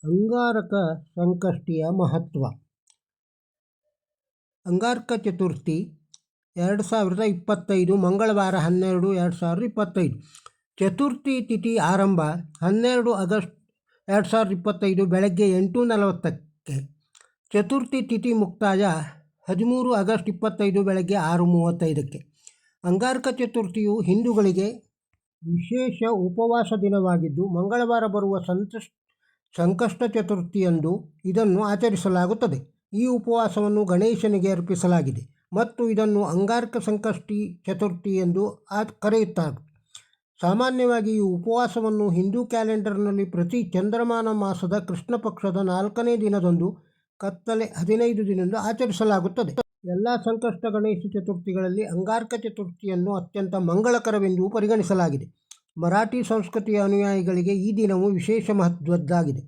ಅಂಗಾರಕ ಸಂಕಷ್ಟಿಯ ಮಹತ್ವ. ಅಂಗಾರಕ ಚತುರ್ಥಿ 2025 ಮಂಗಳವಾರ 12/2025. ಚತುರ್ಥಿ ತಿಥಿ ಆರಂಭ 12 ಆಗಸ್ಟ್ 2025 ಬೆಳಗ್ಗೆ 8:40. ಚತುರ್ಥಿ ತಿಥಿ ಮುಕ್ತಾಯ 13 ಆಗಸ್ಟ್ 25 ಬೆಳಗ್ಗೆ 6:35. ಅಂಗಾರಕ ಚತುರ್ಥಿಯು ಹಿಂದೂಗಳಿಗೆ ವಿಶೇಷ ಉಪವಾಸ ದಿನವಾಗಿದ್ದು, ಮಂಗಳವಾರ ಬರುವ ಸಂಕಷ್ಟ ಚತುರ್ಥಿಯಂದು ಇದನ್ನು ಆಚರಿಸಲಾಗುತ್ತದೆ. ಈ ಉಪವಾಸವನ್ನು ಗಣೇಶನಿಗೆ ಅರ್ಪಿಸಲಾಗಿದೆ ಮತ್ತು ಇದನ್ನು ಅಂಗಾರಕ ಸಂಕಷ್ಟಿ ಚತುರ್ಥಿ ಎಂದು ಕರೆಯುತ್ತಾರೆ. ಸಾಮಾನ್ಯವಾಗಿ ಈ ಉಪವಾಸವನ್ನು ಹಿಂದೂ ಕ್ಯಾಲೆಂಡರ್ನಲ್ಲಿ ಪ್ರತಿ ಚಂದ್ರಮಾನ ಮಾಸದ ಕೃಷ್ಣ ಪಕ್ಷದ 4ನೇ ದಿನದಂದು ಕತ್ತಲೆ 15 ದಿನದಂದು ಆಚರಿಸಲಾಗುತ್ತದೆ. ಎಲ್ಲ ಸಂಕಷ್ಟ ಗಣೇಶ ಚತುರ್ಥಿಗಳಲ್ಲಿ ಅಂಗಾರಕ ಚತುರ್ಥಿಯನ್ನು ಅತ್ಯಂತ ಮಂಗಳಕರವೆಂದು ಪರಿಗಣಿಸಲಾಗಿದೆ. ಮರಾಠಿ ಸಂಸ್ಕೃತಿಯ ಅನುಯಾಯಿಗಳಿಗೆ ಈ ದಿನವು ವಿಶೇಷ ಮಹತ್ವದ್ದಾಗಿದೆ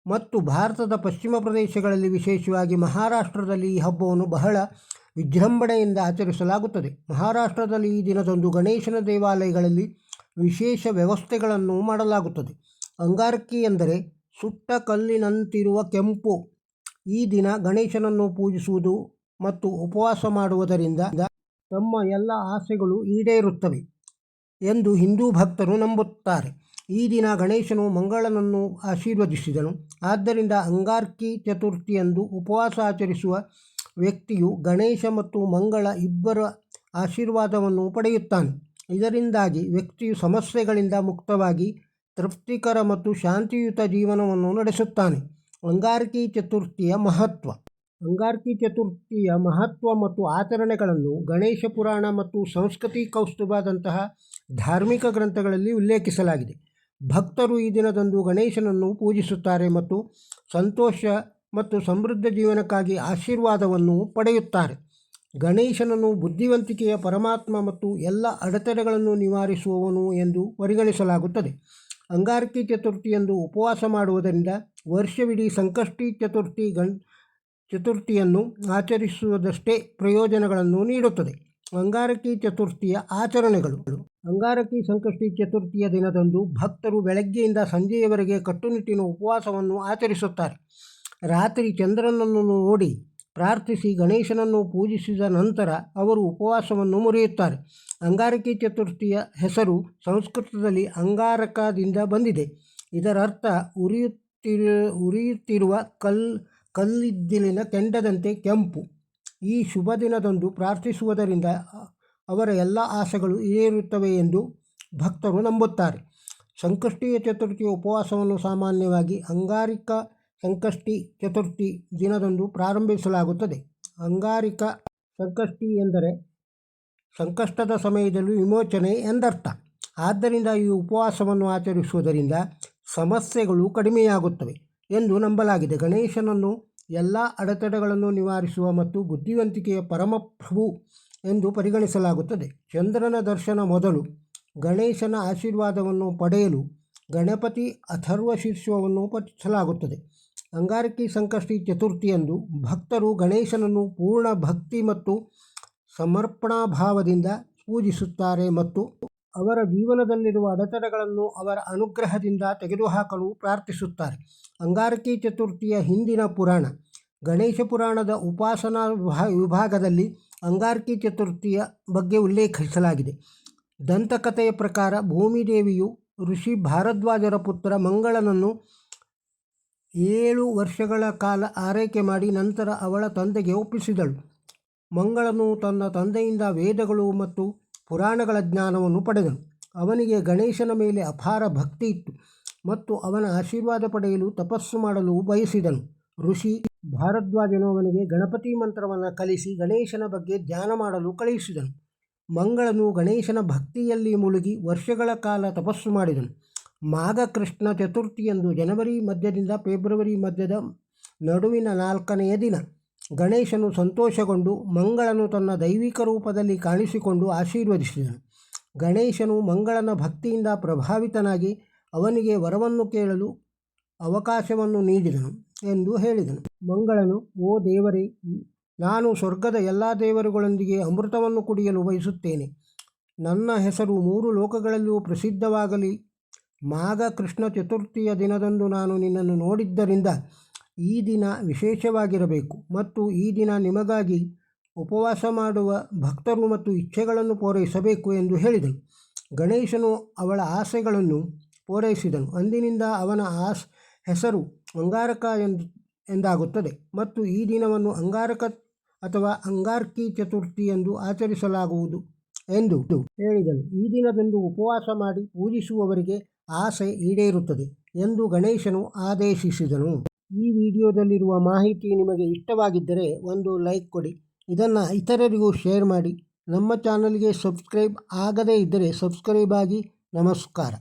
ಮತ್ತು ಭಾರತದ ಪಶ್ಚಿಮ ಪ್ರದೇಶಗಳಲ್ಲಿ, ವಿಶೇಷವಾಗಿ ಮಹಾರಾಷ್ಟ್ರದಲ್ಲಿ ಈ ಹಬ್ಬವನ್ನು ಬಹಳ ವಿಜೃಂಭಣೆಯಿಂದ ಆಚರಿಸಲಾಗುತ್ತದೆ. ಮಹಾರಾಷ್ಟ್ರದಲ್ಲಿ ಈ ದಿನದಂದು ಗಣೇಶನ ದೇವಾಲಯಗಳಲ್ಲಿ ವಿಶೇಷ ವ್ಯವಸ್ಥೆಗಳನ್ನು ಮಾಡಲಾಗುತ್ತದೆ. ಅಂಗಾರಕಿ ಎಂದರೆ ಸುಟ್ಟ ಕಲ್ಲಿನಂತಿರುವ ಕೆಂಪು. ಈ ದಿನ ಗಣೇಶನನ್ನು ಪೂಜಿಸುವುದು ಮತ್ತು ಉಪವಾಸ ಮಾಡುವುದರಿಂದ ತಮ್ಮ ಎಲ್ಲ ಆಸೆಗಳು ಈಡೇರುತ್ತವೆ ಎಂದು ಹಿಂದೂ ಭಕ್ತರು ನಂಬುತ್ತಾರೆ. ಈ ದಿನ ಗಣೇಶನು ಮಂಗಳನನ್ನು ಆಶೀರ್ವದಿಸಿದನು. ಆದ್ದರಿಂದ ಅಂಗಾರಕಿ ಚತುರ್ಥಿಯಂದು ಉಪವಾಸ ಆಚರಿಸುವ ವ್ಯಕ್ತಿಯು ಗಣೇಶ ಮತ್ತು ಮಂಗಳ ಇಬ್ಬರ ಆಶೀರ್ವಾದವನ್ನು ಪಡೆಯುತ್ತಾನೆ. ಇದರಿಂದಾಗಿ ವ್ಯಕ್ತಿಯು ಸಮಸ್ಯೆಗಳಿಂದ ಮುಕ್ತವಾಗಿ ತೃಪ್ತಿಕರ ಮತ್ತು ಶಾಂತಿಯುತ ಜೀವನವನ್ನು ನಡೆಸುತ್ತಾನೆ. ಅಂಗಾರಕಿ ಚತುರ್ಥಿಯ ಮಹತ್ವ. ಅಂಗಾರಕಿ ಚತುರ್ಥಿಯ ಮಹತ್ವ ಮತ್ತು ಆಚರಣೆಗಳನ್ನು ಗಣೇಶ ಪುರಾಣ ಮತ್ತು ಸಂಸ್ಕೃತಿ ಕೌಸ್ತುಭದಂತಹ ಧಾರ್ಮಿಕ ಗ್ರಂಥಗಳಲ್ಲಿ ಉಲ್ಲೇಖಿಸಲಾಗಿದೆ. ಭಕ್ತರು ಈ ದಿನದಂದು ಗಣೇಶನನ್ನು ಪೂಜಿಸುತ್ತಾರೆ ಮತ್ತು ಸಂತೋಷ ಮತ್ತು ಸಮೃದ್ಧ ಜೀವನಕ್ಕಾಗಿ ಆಶೀರ್ವಾದವನ್ನು ಪಡೆಯುತ್ತಾರೆ. ಗಣೇಶನನ್ನು ಬುದ್ಧಿವಂತಿಕೆಯ ಪರಮಾತ್ಮ ಮತ್ತು ಎಲ್ಲ ಅಡೆತಡೆಗಳನ್ನು ನಿವಾರಿಸುವವನು ಎಂದು ಪರಿಗಣಿಸಲಾಗುತ್ತದೆ. ಅಂಗಾರಕಿ ಚತುರ್ಥಿಯಂದು ಉಪವಾಸ ಮಾಡುವುದರಿಂದ ವರ್ಷವಿಡೀ ಸಂಕಷ್ಟಿ ಚತುರ್ಥಿಯನ್ನು ಆಚರಿಸುವುದಷ್ಟೇ ಪ್ರಯೋಜನಗಳನ್ನು ನೀಡುತ್ತದೆ. ಅಂಗಾರಕಿ ಚತುರ್ಥಿಯ ಆಚರಣೆಗಳು. ಅಂಗಾರಕಿ ಸಂಕಷ್ಟಿ ಚತುರ್ಥಿಯ ದಿನದಂದು ಭಕ್ತರು ಬೆಳಗ್ಗೆಯಿಂದ ಸಂಜೆಯವರೆಗೆ ಕಟ್ಟುನಿಟ್ಟಿನ ಉಪವಾಸವನ್ನು ಆಚರಿಸುತ್ತಾರೆ. ರಾತ್ರಿ ಚಂದ್ರನನ್ನು ನೋಡಿ ಪ್ರಾರ್ಥಿಸಿ ಗಣೇಶನನ್ನು ಪೂಜಿಸಿದ ನಂತರ ಅವರು ಉಪವಾಸವನ್ನು ಮುರಿಯುತ್ತಾರೆ. ಅಂಗಾರಕಿ ಚತುರ್ಥಿಯ ಹೆಸರು ಸಂಸ್ಕೃತದಲ್ಲಿ ಅಂಗಾರಕದಿಂದ ಬಂದಿದೆ. ಇದರರ್ಥ ಉರಿಯುತ್ತಿರುವ ಕಲ್ಲಿದ್ದಿಲಿನ ಕೆಂಡದಂತೆ ಕೆಂಪು. ಈ ಶುಭ ದಿನದಂದು ಪ್ರಾರ್ಥಿಸುವುದರಿಂದ ಅವರ ಎಲ್ಲ ಆಸೆಗಳು ಈಡೇರುತ್ತವೆ ಎಂದು ಭಕ್ತರು ನಂಬುತ್ತಾರೆ. ಸಂಕಷ್ಟಿಯ ಚತುರ್ಥಿಯ ಉಪವಾಸವನ್ನು ಸಾಮಾನ್ಯವಾಗಿ ಅಂಗಾರಿಕ ಸಂಕಷ್ಟಿ ಚತುರ್ಥಿ ದಿನದಂದು ಪ್ರಾರಂಭಿಸಲಾಗುತ್ತದೆ. ಅಂಗಾರಿಕ ಸಂಕಷ್ಟಿ ಎಂದರೆ ಸಂಕಷ್ಟದ ಸಮಯದಲ್ಲಿ ವಿಮೋಚನೆ ಎಂದರ್ಥ. ಆದ್ದರಿಂದ ಈ ಉಪವಾಸವನ್ನು ಆಚರಿಸುವುದರಿಂದ ಸಮಸ್ಯೆಗಳು ಕಡಿಮೆಯಾಗುತ್ತವೆ ಎಂದು ನಂಬಲಾಗಿದೆ. ಗಣೇಶನನ್ನು ಎಲ್ಲ ಅಡೆತಡೆಗಳನ್ನು ನಿವಾರಿಸುವ ಮತ್ತು ಬುದ್ಧಿವಂತಿಕೆಯ ಪರಮಪ್ರಭು ಎಂದು ಪರಿಗಣಿಸಲಾಗುತ್ತದೆ. ಚಂದ್ರನ ದರ್ಶನ ಮೊದಲು ಗಣೇಶನ ಆಶೀರ್ವಾದವನ್ನು ಪಡೆಯಲು ಗಣಪತಿ ಅಥರ್ವ ಶೀರ್ಷವನ್ನು ಪಠಿಸಲಾಗುತ್ತದೆ. ಅಂಗಾರಕಿ ಸಂಕಷ್ಟಿ ಚತುರ್ಥಿಯಂದು ಭಕ್ತರು ಗಣೇಶನನ್ನು ಪೂರ್ಣ ಭಕ್ತಿ ಮತ್ತು ಸಮರ್ಪಣಾಭಾವದಿಂದ ಪೂಜಿಸುತ್ತಾರೆ ಮತ್ತು ಅವರ ಜೀವನದಲ್ಲಿರುವ ಅಡೆತಡೆಗಳನ್ನು ಅವರ ಅನುಗ್ರಹದಿಂದ ತೆಗೆದುಹಾಕಲು ಪ್ರಾರ್ಥಿಸುತ್ತಾರೆ. ಅಂಗಾರಕಿ ಚತುರ್ಥಿಯ ಹಿಂದಿನ ಪುರಾಣ. ಗಣೇಶ ಪುರಾಣದ ಉಪಾಸನಾ ವಿಭಾಗದಲ್ಲಿ ಅಂಗಾರಕಿ ಚತುರ್ಥಿಯ ಬಗ್ಗೆ ಉಲ್ಲೇಖಿಸಲಾಗಿದೆ. ದಂತಕಥೆಯ ಪ್ರಕಾರ ಭೂಮಿದೇವಿಯು ಋಷಿ ಭಾರದ್ವಾಜರ ಪುತ್ರ ಮಂಗಳನನ್ನು 7 ವರ್ಷಗಳ ಕಾಲ ಆರೈಕೆ ಮಾಡಿ ನಂತರ ಅವಳ ತಂದೆಗೆ ಒಪ್ಪಿಸಿದಳು. ಮಂಗಳನು ತನ್ನ ತಂದೆಯಿಂದ ವೇದಗಳು ಮತ್ತು ಪುರಾಣಗಳ ಜ್ಞಾನವನ್ನು ಪಡೆದನು. ಅವನಿಗೆ ಗಣೇಶನ ಮೇಲೆ ಅಪಾರ ಭಕ್ತಿ ಇತ್ತು ಮತ್ತು ಅವನ ಆಶೀರ್ವಾದ ಪಡೆಯಲು ತಪಸ್ಸು ಮಾಡಲು ಬಯಸಿದನು. ಋಷಿ ಭಾರದ್ವಾಜನು ಅವನಿಗೆ ಗಣಪತಿ ಮಂತ್ರವನ್ನು ಕಲಿಸಿ ಗಣೇಶನ ಬಗ್ಗೆ ಧ್ಯಾನ ಮಾಡಲು ಕಳುಹಿಸಿದನು. ಮಂಗಳನು ಗಣೇಶನ ಭಕ್ತಿಯಲ್ಲಿ ಮುಳುಗಿ ವರ್ಷಗಳ ಕಾಲ ತಪಸ್ಸು ಮಾಡಿದನು. ಮಾಘ ಕೃಷ್ಣ ಚತುರ್ಥಿಯಂದು ಜನವರಿ ಮಧ್ಯದಿಂದ ಫೆಬ್ರವರಿ ಮಧ್ಯದ ನಡುವಿನ 4ನೆಯ ದಿನ ಗಣೇಶನು ಸಂತೋಷಗೊಂಡು ಮಂಗಳನು ತನ್ನ ದೈವಿಕ ರೂಪದಲ್ಲಿ ಕಾಣಿಸಿಕೊಂಡು ಆಶೀರ್ವದಿಸಿದನು. ಗಣೇಶನು ಮಂಗಳನ ಭಕ್ತಿಯಿಂದ ಪ್ರಭಾವಿತನಾಗಿ ಅವನಿಗೆ ವರವನ್ನು ಕೇಳಲು ಅವಕಾಶವನ್ನು ನೀಡಿದನು ಎಂದು ಹೇಳಿದನು. ಮಂಗಳನು, ಓ ದೇವರೇ, ನಾನು ಸ್ವರ್ಗದ ಎಲ್ಲ ದೇವರುಗಳೊಂದಿಗೆ ಅಮೃತವನ್ನು ಕುಡಿಯಲು ಬಯಸುತ್ತೇನೆ. ನನ್ನ ಹೆಸರು 3 ಲೋಕಗಳಲ್ಲಿಯೂ ಪ್ರಸಿದ್ಧವಾಗಲಿ ಮಾಘ ಕೃಷ್ಣ ಚತುರ್ಥಿಯ ದಿನದಂದು ನಾನು ನಿನ್ನನ್ನು ನೋಡಿದ್ದರಿಂದ ಈ ದಿನ ವಿಶೇಷವಾಗಿರಬೇಕು ಮತ್ತು ಈ ದಿನ ನಿಮಗಾಗಿ ಉಪವಾಸ ಮಾಡುವ ಭಕ್ತರು ಮತ್ತು ಇಚ್ಛೆಗಳನ್ನು ಪೂರೈಸಬೇಕು ಎಂದು ಹೇಳಿದನು. ಗಣೇಶನು ಅವಳ ಆಸೆಗಳನ್ನು ಪೂರೈಸಿದನು. ಅಂದಿನಿಂದ ಅವನ ಹೆಸರು ಅಂಗಾರಕ ಎಂದಾಗುತ್ತದೆ ಮತ್ತು ಈ ದಿನವನ್ನು ಅಂಗಾರಕ ಅಥವಾ ಅಂಗಾರ್ಕಿ ಚತುರ್ಥಿ ಎಂದು ಆಚರಿಸಲಾಗುವುದು ಎಂದು ಹೇಳಿದನು. ಈ ದಿನದಂದು ಉಪವಾಸ ಮಾಡಿ ಪೂಜಿಸುವವರಿಗೆ ಆಸೆ ಈಡೇರುತ್ತದೆ ಎಂದು ಗಣೇಶನು ಆದೇಶಿಸಿದನು. ಈ ವಿಡಿಯೋದಲ್ಲಿರುವ ಮಾಹಿತಿ ನಿಮಗೆ ಇಷ್ಟವಾಗಿದ್ದರೆ ಒಂದು ಲೈಕ್ ಕೊಡಿ. ಇದನ್ನು ಇತರರಿಗೂ ಶೇರ್ ಮಾಡಿ. ನಮ್ಮ ಚಾನಲ್ಗೆ ಸಬ್ಸ್ಕ್ರೈಬ್ ಆಗದೇ ಇದ್ದರೆ ಸಬ್ಸ್ಕ್ರೈಬ್ ಆಗಿ. ನಮಸ್ಕಾರ.